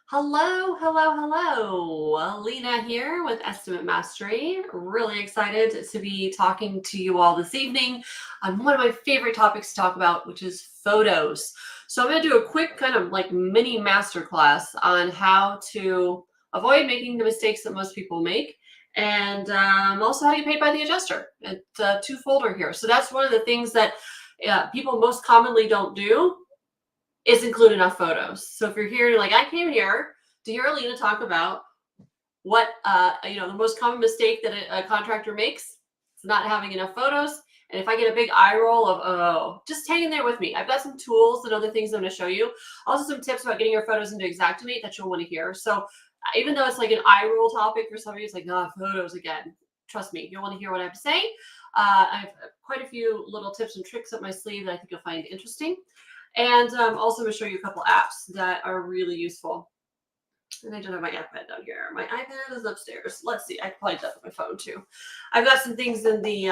Hello, hello, hello. Lena here with Estimate Mastery. Really excited to be talking to you all this evening on one of my favorite topics to talk about, which is photos. So I'm going to do a quick kind of like mini masterclass on how to avoid making the mistakes that most people make, and also how to get paid by the adjuster. It's a two-folder here. So that's one of the things that people most commonly don't do is include enough photos. So if you're here, you're like, I came here to hear Alina talk about what, the most common mistake that a contractor makes is not having enough photos. And if I get a big eye roll of, oh, just hang in there with me. I've got some tools and other things I'm going to show you. Also some tips about getting your photos into Xactimate that you'll want to hear. So even though it's like an eye roll topic for some of you, it's like, oh, photos again. Trust me, you'll want to hear what I have to say. I have quite a few little tips and tricks up my sleeve that I think you'll find interesting. And also going to show you a couple apps that are really useful. And I don't have my iPad down here. My iPad is upstairs. Let's see. I can probably do that with my phone too. I've got some things in the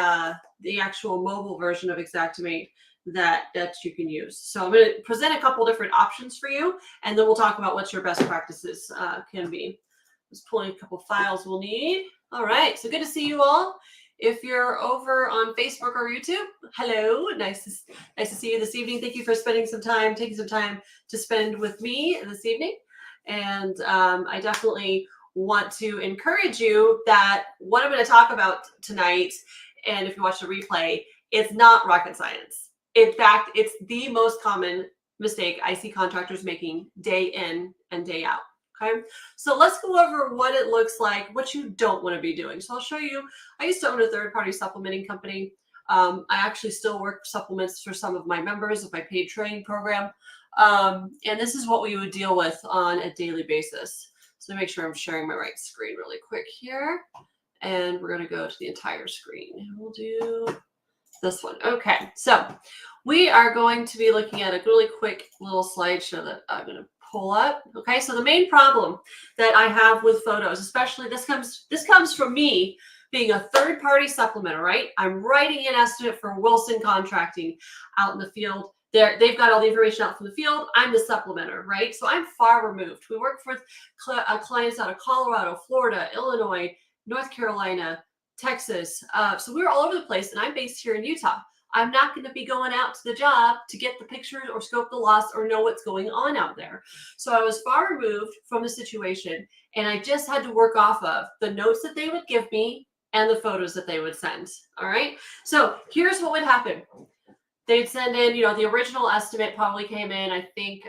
actual mobile version of Xactimate that you can use. So I'm going to present a couple different options for you, and then we'll talk about what your best practices can be. Just pulling a couple files we'll need. All right. So good to see you all. If you're over on Facebook or YouTube, hello, nice to see you this evening. Thank you for taking some time to spend with me this evening. And I definitely want to encourage you that what I'm going to talk about tonight, and if you watch the replay, it's not rocket science. In fact, it's the most common mistake I see contractors making day in and day out. Okay, so let's go over what it looks like, what you don't want to be doing. So I'll show you. I used to own a third-party supplementing company. I actually still work supplements for some of my members of my paid training program. And this is what we would deal with on a daily basis. So make sure I'm sharing my right screen really quick here. And we're going to go to the entire screen. We'll do this one. Okay, so we are going to be looking at a really quick little slideshow that I'm going to pull up. Okay, so the main problem that I have with photos, especially this comes from me being a third-party supplementer, right? I'm writing an estimate for Wilson Contracting out in the field. They've got all the information out from the field. I'm the supplementer, right? So I'm far removed. We work with clients out of Colorado, Florida, Illinois, North Carolina, Texas. So we're all over the place, and I'm based here in Utah. I'm not going to be going out to the job to get the pictures or scope the loss or know what's going on out there. So I was far removed from the situation, and I just had to work off of the notes that they would give me and the photos that they would send. All right. So here's what would happen. They'd send in, the original estimate probably came in, I think,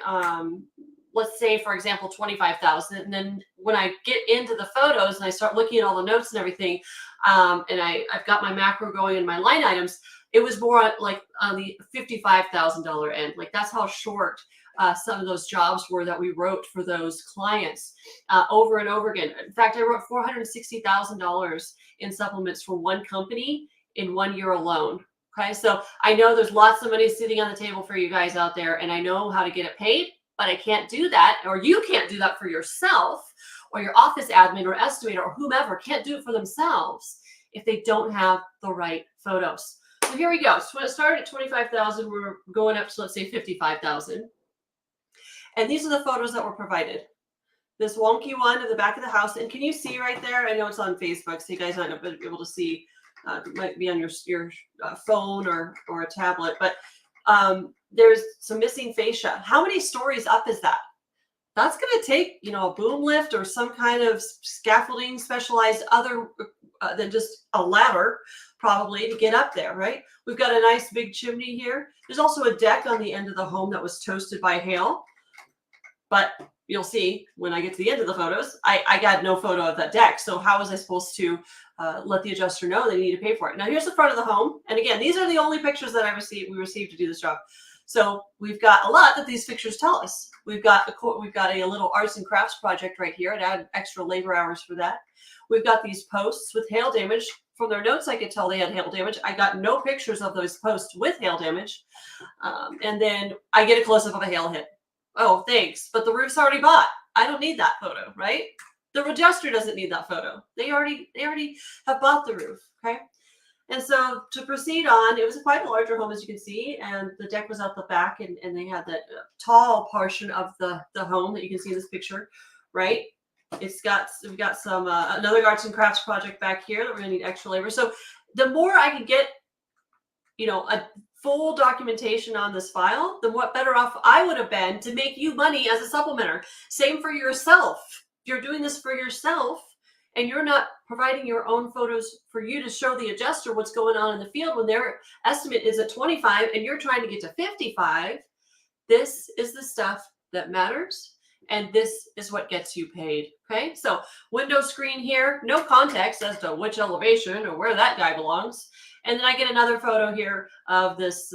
let's say, for example, 25,000. And then when I get into the photos and I start looking at all the notes and everything, and I've got my macro going in my line items, it was more like on the $55,000 end. Like that's how short some of those jobs were that we wrote for those clients over and over again. In fact, I wrote $460,000 in supplements for one company in 1 year alone. Okay, so I know there's lots of money sitting on the table for you guys out there, and I know how to get it paid, but I can't do that, or you can't do that for yourself, or your office admin or estimator or whomever can't do it for themselves if they don't have the right photos. So here we go. So when it started at 25,000, we're going up to, let's say, 55,000. And these are the photos that were provided. This wonky one at the back of the house. And can you see right there? I know it's on Facebook, so you guys might not be able to see. It might be on your phone or a tablet, but there's some missing fascia. How many stories up is that? That's going to take, a boom lift or some kind of scaffolding specialized other than just a ladder probably to get up there, right? We've got a nice big chimney here. There's also a deck on the end of the home that was toasted by hail, but you'll see when I get to the end of the photos, I got no photo of that deck. So how was I supposed to let the adjuster know they need to pay for it? Now here's the front of the home. And again, these are the only pictures that we received to do this job. So we've got a lot that these pictures tell us. We've got a little arts and crafts project right here. It added extra labor hours for that. We've got these posts with hail damage. From their notes, I could tell they had hail damage. I got no pictures of those posts with hail damage. And then I get a close-up of a hail hit. Oh, thanks. But the roof's already bought. I don't need that photo, right? The adjuster doesn't need that photo. They already have bought the roof, okay? And so to proceed on, it was quite a larger home, as you can see, and the deck was out the back, and they had that tall portion of the home that you can see in this picture right? We've got some another arts and crafts project back here that we're going to need extra labor. So the more I can get, a full documentation on this file, then what better off I would have been to make you money as a supplementer. Same for yourself. If you're doing this for yourself and you're not providing your own photos for you to show the adjuster what's going on in the field when their estimate is at 25 and you're trying to get to 55, this is the stuff that matters. And this is what gets you paid. Okay, so window screen here, no context as to which elevation or where that guy belongs. And then I get another photo here of this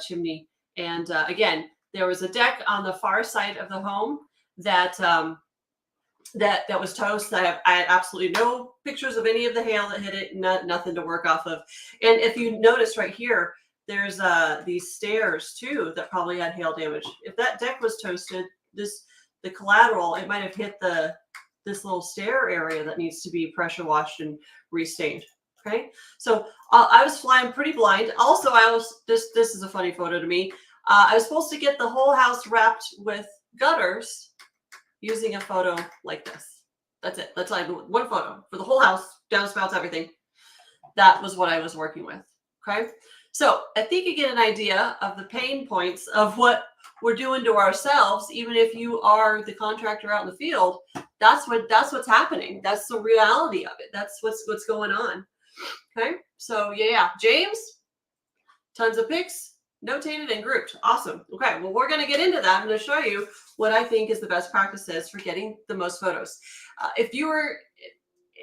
chimney. And again, there was a deck on the far side of the home that that was toast. I had absolutely no pictures of any of the hail that hit it. Nothing to work off of. And if you notice right here, there's these stairs too that probably had hail damage. If that deck was toasted, the collateral, it might have hit this little stair area that needs to be pressure washed and restained. Okay, so I was flying pretty blind. Also, this is a funny photo to me. I was supposed to get the whole house wrapped with gutters using a photo like this. That's it. That's like one photo for the whole house, downspouts, everything. That was what I was working with. Okay, so I think you get an idea of the pain points of what we're doing to ourselves. Even if you are the contractor out in the field, that's what's happening. That's the reality of it. That's what's going on. Okay, so yeah, James, tons of pics, notated and grouped. Awesome. Okay, well, we're going to get into that. I'm going to show you what I think is the best practices for getting the most photos. If you were,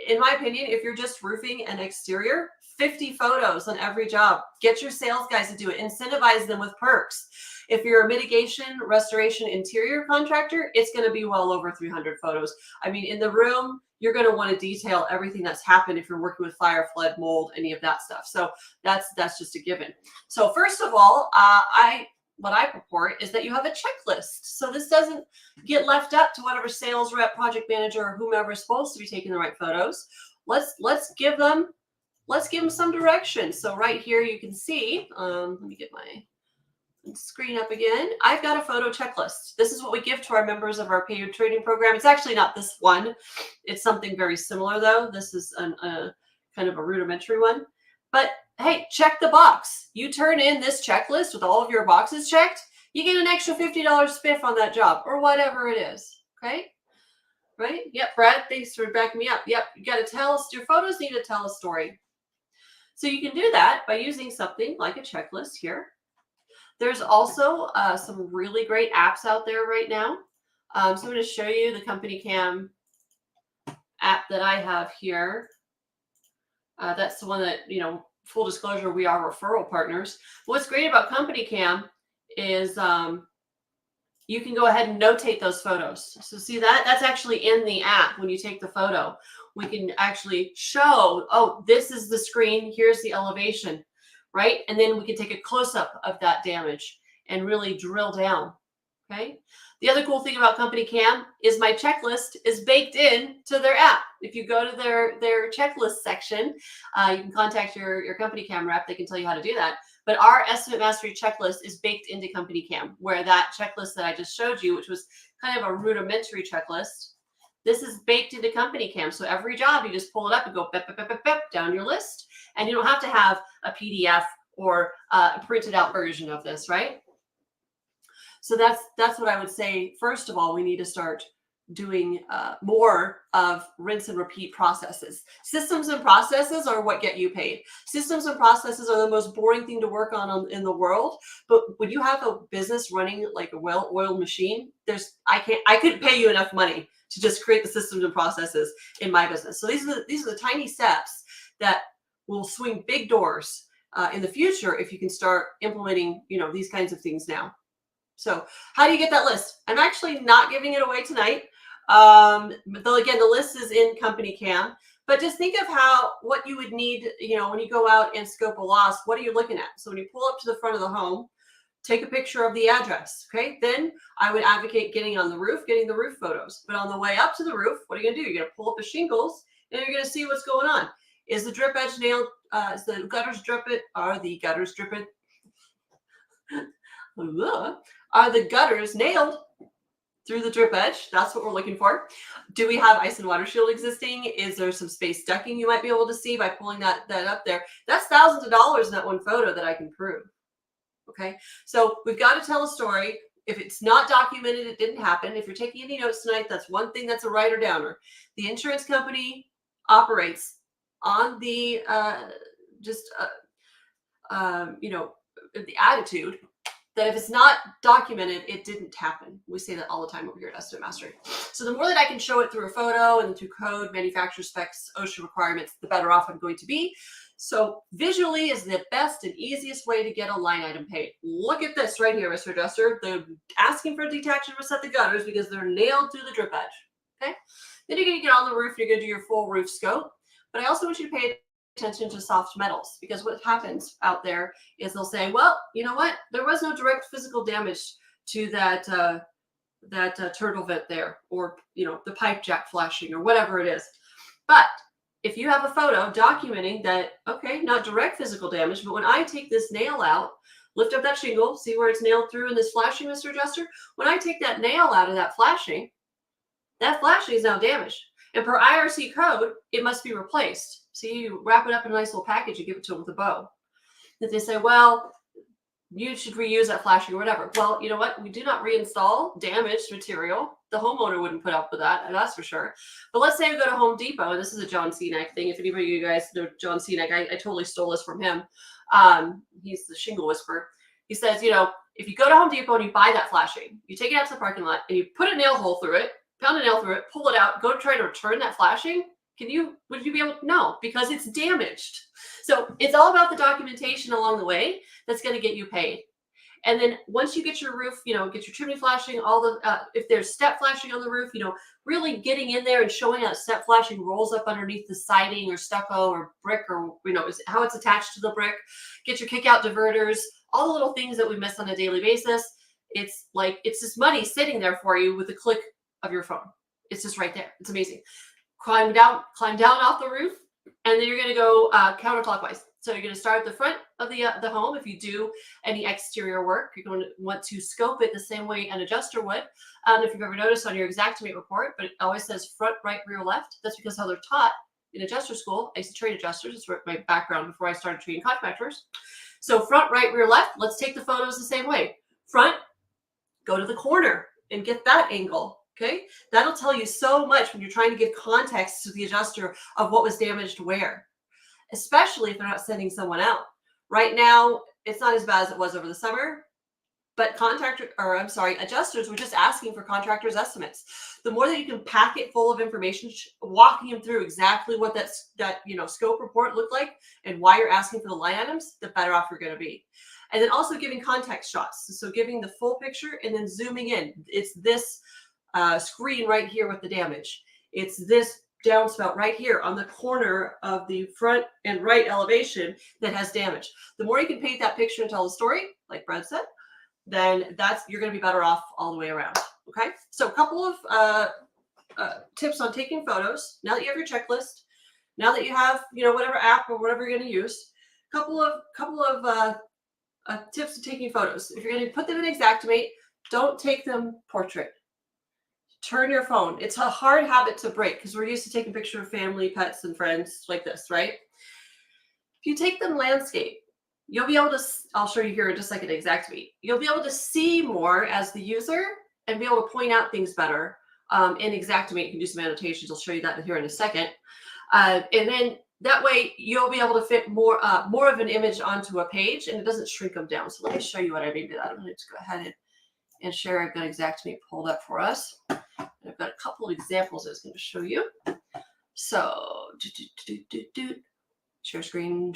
in my opinion, if you're just roofing an exterior, 50 photos on every job. Get your sales guys to do it. Incentivize them with perks. If you're a mitigation, restoration, interior contractor, it's going to be well over 300 photos. I mean, in the room, you're going to want to detail everything that's happened if you're working with fire, flood, mold, any of that stuff. So that's just a given. So first of all, what I purport is that you have a checklist. So this doesn't get left up to whatever sales rep, project manager, or whomever is supposed to be taking the right photos. Let's give them some direction. So right here you can see, let me get my screen up again. I've got a photo checklist. This is what we give to our members of our paid training program. It's actually not this one. It's something very similar though. This is a kind of a rudimentary one. But hey, check the box. You turn in this checklist with all of your boxes checked, you get an extra $50 spiff on that job or whatever it is. Okay? Right? Yep, Brad, thanks for backing me up. Yep, you got to tell us, your photos need to tell a story. So you can do that by using something like a checklist here. There's also some really great apps out there right now. So I'm going to show you the Company Cam app that I have here. That's the one that, full disclosure, we are referral partners. What's great about Company Cam is you can go ahead and notate those photos. So see that? That's actually in the app when you take the photo. We can actually show, oh, this is the screen, here's the elevation, right? And then we can take a close-up of that damage and really drill down, okay? The other cool thing about Company Cam is my checklist is baked in to their app. If you go to their checklist section, you can contact your Company Cam rep. They can tell you how to do that. But our Estimate Mastery checklist is baked into Company Cam, where that checklist that I just showed you, which was kind of a rudimentary checklist, this is baked into Company Cam. So every job, you just pull it up and go bep, bep, bep, bep, bep, down your list. And you don't have to have a PDF or a printed out version of this, right? So that's what I would say. First of all, we need to start doing more of rinse and repeat processes. Systems and processes are what get you paid. Systems and processes are the most boring thing to work on in the world. But when you have a business running like a well-oiled machine, I couldn't pay you enough money to just create the systems and processes in my business. So these are the tiny steps that will swing big doors in the future if you can start implementing these kinds of things now. So how do you get that list? I'm actually not giving it away tonight. Again, the list is in Company Cam, but just think of what you would need, when you go out and scope a loss, what are you looking at? So when you pull up to the front of the home, take a picture of the address, okay? Then I would advocate getting on the roof, getting the roof photos. But on the way up to the roof, what are you gonna do? You're gonna pull up the shingles and you're gonna see what's going on. Is the drip edge nailed? Is the gutters dripping? Are the gutters dripping? Are the gutters nailed? through the drip edge. That's what we're looking for. Do we have ice and water shield existing? Is there some space ducting you might be able to see by pulling that up there? That's thousands of dollars in that one photo that I can prove. Okay, so we've got to tell a story. If it's not documented, it didn't happen. If you're taking any notes tonight, that's one thing that's a writer downer. The insurance company operates on the the attitude that if it's not documented, it didn't happen. We say that all the time over here at Estimate Mastery. So the more that I can show it through a photo and through code, manufacturer specs, OSHA requirements, the better off I'm going to be. So visually is the best and easiest way to get a line item paid. Look at this right here, Mr. Adjuster. They're asking for a detachment to set the gutters because they're nailed through the drip edge. Okay. Then you're going to get on the roof. You're going to do your full roof scope. But I also want you to pay attention to soft metals, because what happens out there is they'll say, well, you know what? There was no direct physical damage to that turtle vent there, or the pipe jack flashing or whatever it is. But if you have a photo documenting that, okay, not direct physical damage, but when I take this nail out, lift up that shingle, see where it's nailed through in this flashing, Mr. Adjuster? When I take that nail out of that flashing is now damaged. And per IRC code, it must be replaced. So you wrap it up in a nice little package and give it to them with a bow. If they say, well, you should reuse that flashing or whatever. Well, you know what? We do not reinstall damaged material. The homeowner wouldn't put up with that, that's for sure. But let's say I go to Home Depot, and this is a John Cenac thing. If anybody of you guys know John Cenac, I totally stole this from him. He's the shingle whisperer. He says, if you go to Home Depot and you buy that flashing, you take it out to the parking lot and you put a nail hole through it, pound a nail through it, pull it out, go try to return that flashing. Would you be able to? No, because it's damaged. So it's all about the documentation along the way that's going to get you paid. And then once you get your roof, get your chimney flashing, if there's step flashing on the roof, really getting in there and showing how step flashing rolls up underneath the siding or stucco or brick, or, how it's attached to the brick. Get your kick out diverters, all the little things that we miss on a daily basis. It's just money sitting there for you with a click of your phone. It's just right there. It's amazing. Climb down off the roof, and then you're going to go counterclockwise. So you're going to start at the front of the home. If you do any exterior work, you're going to want to scope it the same way an adjuster would. If you've ever noticed on your Xactimate report, but it always says front, right, rear, left. That's because how they're taught in adjuster school. I used to train adjusters. It's my background before I started training contractors. So front, right, rear, left. Let's take the photos the same way. Front, go to the corner and get that angle. Okay, that'll tell you so much when you're trying to give context to the adjuster of what was damaged where, especially if they're not sending someone out. Right now, it's not as bad as it was over the summer, but adjusters were just asking for contractors' estimates. The more that you can pack it full of information, walking them through exactly what that scope report looked like and why you're asking for the line items, the better off you're going to be. And then also giving context shots. So giving the full picture and then zooming in. It's this screen right here with the damage. It's this downspout right here on the corner of the front and right elevation that has damage. The more you can paint that picture and tell the story, like Brad said, then you're going to be better off all the way around. Okay, so a couple of tips on taking photos. Now that you have your checklist, now that you have whatever app or whatever you're going to use, couple of tips to taking photos. If you're going to put them in Xactimate, don't take them portrait. Turn your phone. It's a hard habit to break because we're used to taking pictures of family, pets, and friends like this, right? If you take them landscape, you'll be able to, I'll show you here in just like an Xactimate, you'll be able to see more as the user and be able to point out things better. In Xactimate, you can do some annotations. I'll show you that here in a second. And then that way you'll be able to fit more of an image onto a page and it doesn't shrink them down. So let me show you what I mean by that. I'm going to go ahead and share. I've got Xactimate pulled up for us. And I've got a couple of examples I was going to show you. So, share screen.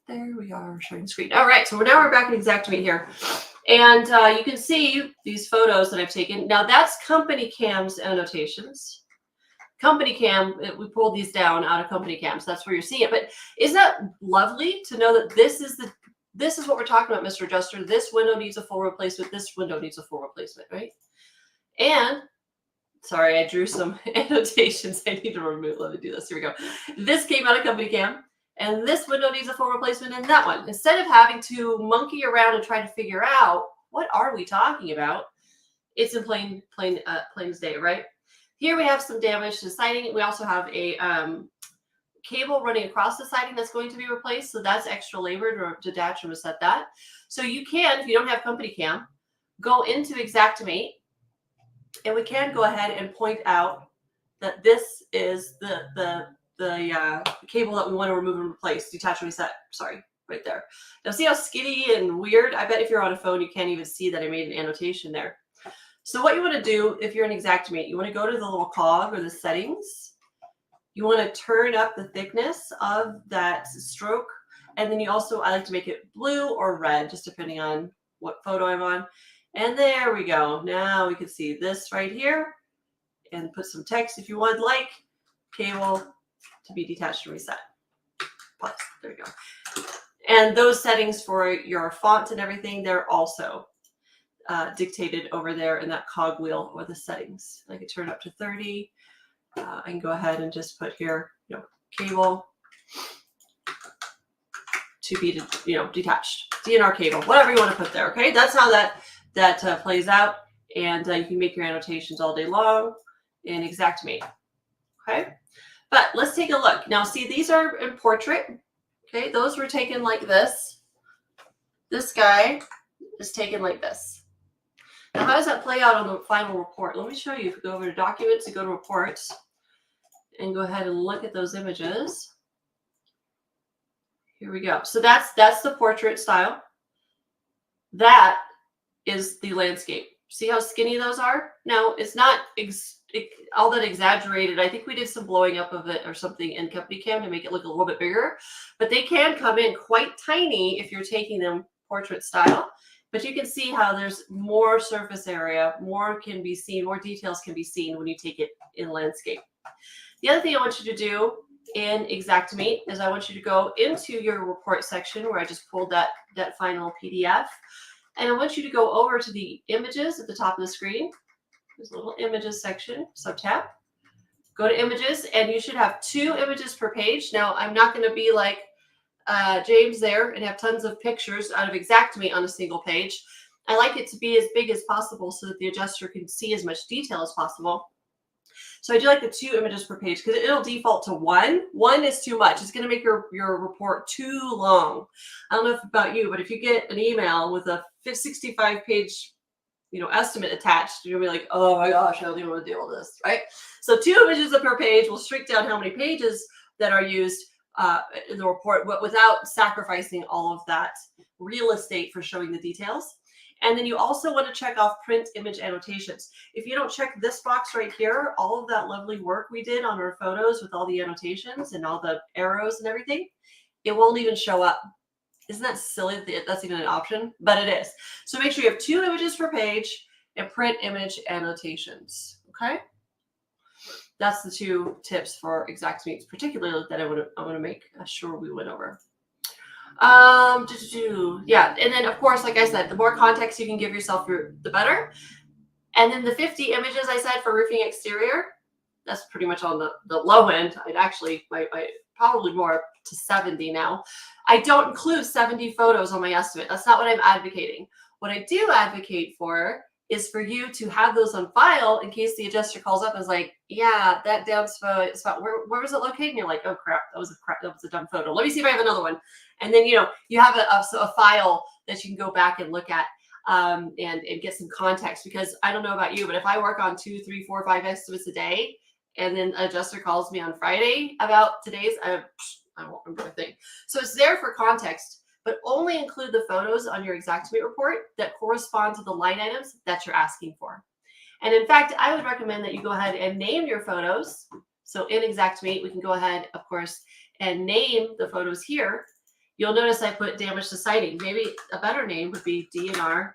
There we are, sharing screen. All right, so we're back in Xactimate here. And you can see these photos that I've taken. Now, that's company cam's annotations. Company cam, we pulled these down out of company cams. That's where you're seeing it. But isn't that lovely to know that this is what we're talking about, Mr. Adjuster? This window needs a full replacement. This window needs a full replacement, right? And sorry, I drew some annotations. I need to remove. Let me do this. Here we go. This came out of company cam, and this window needs a full replacement in that one. Instead of having to monkey around and try to figure out what are we talking about, it's in plain as day, right? Here we have some damage to the siding. We also have a cable running across the siding that's going to be replaced. So that's extra labor to detach and reset that. So you can, if you don't have company cam, go into Xactimate, and we can go ahead and point out that this is the cable that we want to remove and replace, detach and reset, sorry, right there. Now see how skinny and weird? I bet if you're on a phone, you can't even see that I made an annotation there. So what you want to do if you're in Xactimate, you want to go to the little cog or the settings. You want to turn up the thickness of that stroke. And then you also, I like to make it blue or red, just depending on what photo I'm on. And there we go. Now we can see this right here and put some text if you would like. Cable to be detached and reset. Plus, there we go. And those settings for your font and everything, they're also dictated over there in that cog wheel or the settings. I can turn up to 30. I can go ahead and just put here, cable to be, detached, DNR cable, whatever you want to put there. Okay, that's how that plays out, and you can make your annotations all day long in Xactimate. Okay, but let's take a look now. See, these are in portrait. Okay, those were taken like this. This guy is taken like this. Now, how does that play out on the final report? Let me show you. If you go over to Documents and go to Reports and go ahead and look at those images. Here we go. So that's the portrait style. That is the landscape. See how skinny those are? Now, it's not all that exaggerated. I think we did some blowing up of it or something in company cam to make it look a little bit bigger. But they can come in quite tiny if you're taking them portrait style. But you can see how there's more surface area, more can be seen, more details can be seen when you take it in landscape. The other thing I want you to do in Xactimate is I want you to go into your report section where I just pulled that final PDF. And I want you to go over to the images at the top of the screen. There's a little images section, sub-tab. Go to images, and you should have 2 images per page. Now, I'm not going to be like James there and have tons of pictures out of Xactimate on a single page. I like it to be as big as possible so that the adjuster can see as much detail as possible. So I do like the 2 images per page because it'll default to 1. 1 is too much. It's going to make your report too long. I don't know if about you, but if you get an email with a 65-page estimate attached, you'll be like, oh my gosh, I don't even want to deal with this, right? So 2 images per page will shrink down how many pages that are used in the report, but without sacrificing all of that real estate for showing the details. And then you also want to check off print image annotations. If you don't check this box right here, all of that lovely work we did on our photos with all the annotations and all the arrows and everything, it won't even show up. Isn't that silly that that's even an option? But it is. So make sure you have 2 images per page and print image annotations. Okay? That's the 2 tips for Xactimate, particularly that I want to make sure we went over. Yeah, and then of course, like I said, the more context you can give yourself, the better. And then the 50 images I said for roofing exterior, that's pretty much on the low end. I'd actually, I probably more up to 70 now. I don't include 70 photos on my estimate. That's not what I'm advocating. What I do advocate for is for you to have those on file in case the adjuster calls up and is like, yeah, that down spot, where was it located? And you're like, oh crap, that was a dumb photo. Let me see if I have another one. And then, you have a file that you can go back and look at and get some context, because I don't know about you, but if I work on 2, 3, 4, 5 estimates a day, and then an adjuster calls me on Friday about today's, I won't remember a thing. So it's there for context, but only include the photos on your Xactimate report that correspond to the line items that you're asking for. And in fact, I would recommend that you go ahead and name your photos. So in Xactimate, we can go ahead, of course, and name the photos here. You'll notice I put damage to siding. Maybe a better name would be DNR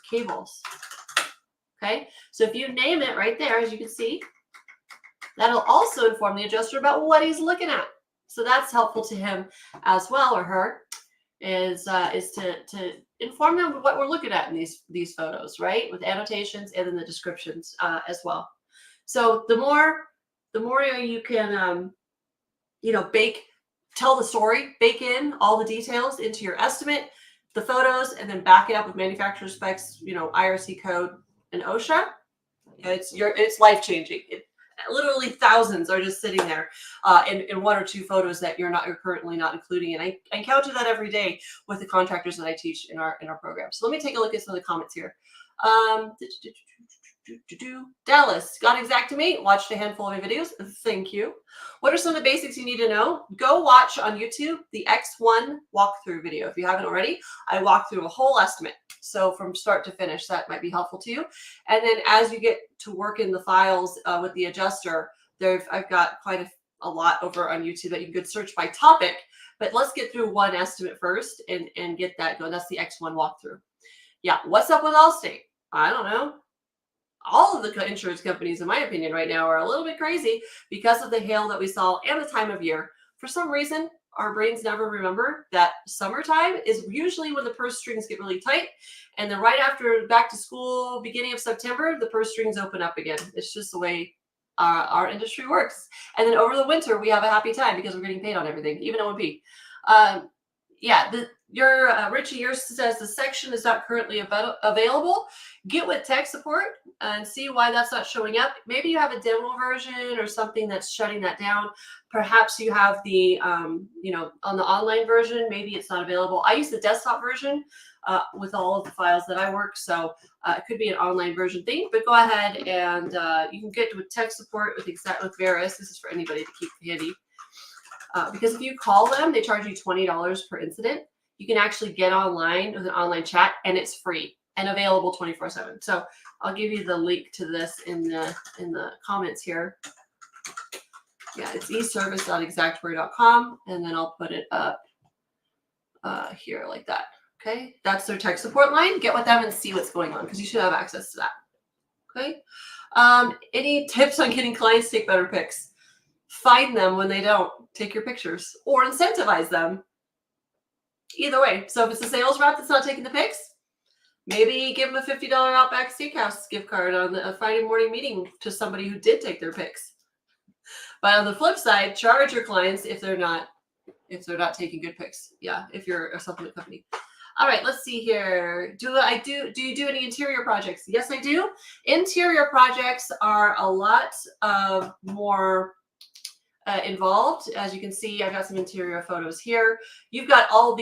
cables. Okay, so if you name it right there, as you can see, that'll also inform the adjuster about what he's looking at. So that's helpful to him as well, or her, is to inform them of what we're looking at in these photos, right? With annotations and then the descriptions as well. So the more you can, tell the story, bake in all the details into your estimate, the photos, and then back it up with manufacturer specs, IRC code, and OSHA, it's life changing. Literally thousands are just sitting there in one or two photos that you're currently not including. And I encounter that every day with the contractors that I teach in our program. So let me take a look at some of the comments here. Dallas, got Xactimate, watched a handful of videos. Thank you. What are some of the basics you need to know? Go watch on YouTube the X1 walkthrough video. If you haven't already, I walk through a whole estimate. So from start to finish, that might be helpful to you. And then as you get to work in the files with the adjuster, I've got quite a lot over on YouTube that you could search by topic. But let's get through one estimate first and get that going. That's the X1 walkthrough. Yeah, what's up with Allstate? I don't know. All of the insurance companies, in my opinion, right now are a little bit crazy because of the hail that we saw and the time of year. For some reason, our brains never remember that summertime is usually when the purse strings get really tight. And then right after back to school, beginning of September, the purse strings open up again. It's just the way our industry works. And then over the winter, we have a happy time because we're getting paid on everything, even O&P. Yeah, Richie, yours says the section is not currently available. Get with tech support and see why that's not showing up. Maybe you have a demo version or something that's shutting that down. Perhaps you have the, on the online version, maybe it's not available. I use the desktop version with all of the files that I work. So it could be an online version thing, but go ahead and you can get with tech support with Veris. This is for anybody to keep handy. Because if you call them, they charge you $20 per incident. You can actually get online with an online chat, and it's free and available 24/7. So I'll give you the link to this in the comments here. Yeah, it's eservice.exactware.com, and then I'll put it up here like that. Okay, that's their tech support line. Get with them and see what's going on because you should have access to that. Okay. Any tips on getting clients to take better pics? Find them when they don't take your pictures or incentivize them. Either way. So if it's a sales rep that's not taking the pics, maybe give them a $50 Outback Steakhouse gift card on a Friday morning meeting to somebody who did take their pics. But on the flip side, charge your clients if they're not taking good pics. Yeah, if you're a supplement company. All right, let's see here. Do you do any interior projects? Yes, I do. Interior projects are a lot more involved. As you can see, I've got some interior photos here. You've got all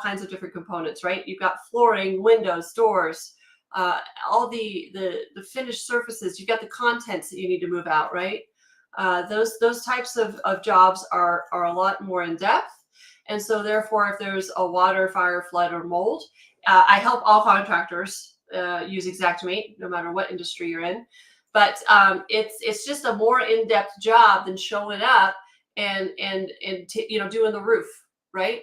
kinds of different components, right? You've got flooring, windows, doors, all the finished surfaces. You've got the contents that you need to move out, right? Those types of jobs are a lot more in depth. And so therefore, if there's a water, fire, flood, or mold, I help all contractors use Xactimate, no matter what industry you're in. But it's just a more in-depth job than showing up and doing the roof, right?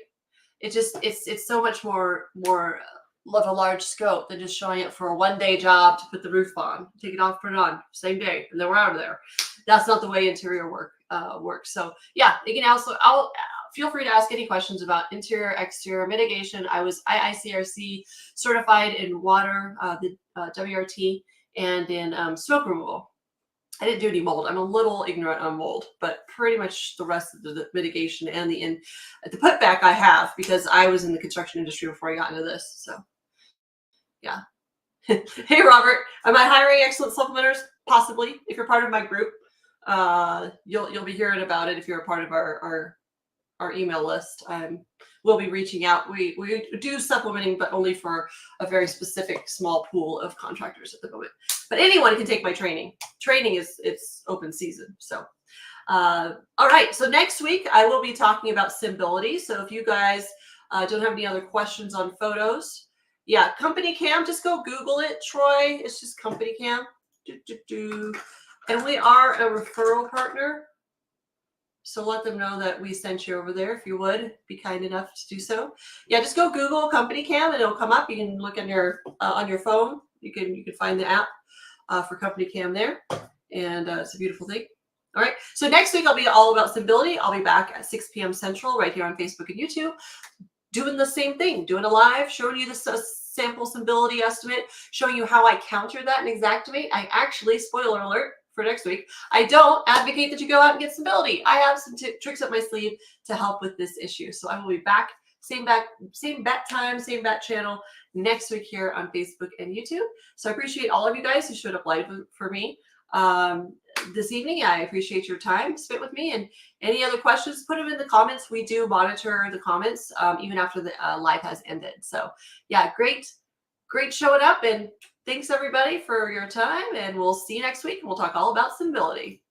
It's so much more of a large scope than just showing up for a one-day job to put the roof on, take it off, put it on, same day, and then we're out of there. That's not the way interior work works. So yeah, you can also feel free to ask any questions about interior, exterior mitigation. I was IICRC certified in water, the WRT. And in smoke removal. I didn't do any mold. I'm a little ignorant on mold, but pretty much the rest of the mitigation and the putback I have because I was in the construction industry before I got into this. So, yeah. Hey, Robert, am I hiring excellent supplementers? Possibly. If you're part of my group, you'll be hearing about it if you're a part of our email list. We'll be reaching out. We do supplementing, but only for a very specific small pool of contractors at the moment. But anyone can take my training. Training it's open season. So, all right. So next week I will be talking about SimBility. So if you guys don't have any other questions on photos, yeah, Company Cam, just go Google it, Troy. It's just Company Cam. And we are a referral partner. So let them know that we sent you over there, if you would be kind enough to do so. Yeah, just go Google Company Cam and it'll come up. You can look on your phone. You can find the app for Company Cam there, and it's a beautiful thing. All right. So next week I'll be all about SimBility. I'll be back at 6 p.m. Central right here on Facebook and YouTube, doing the same thing, doing a live, showing you the sample SimBility estimate, showing you how I counter that in Xactimate. I actually, spoiler alert, for next week, I don't advocate that you go out and get SimBility. I have some tricks up my sleeve to help with this issue. So I will be back same bat time, same bat channel next week here on Facebook and YouTube. So I appreciate all of you guys who showed up live for me this evening. I appreciate your time spent with me, and any other questions, put them in the comments. We do monitor the comments even after the live has ended. So yeah, great showing up, and thanks everybody for your time, and we'll see you next week. We'll talk all about stability.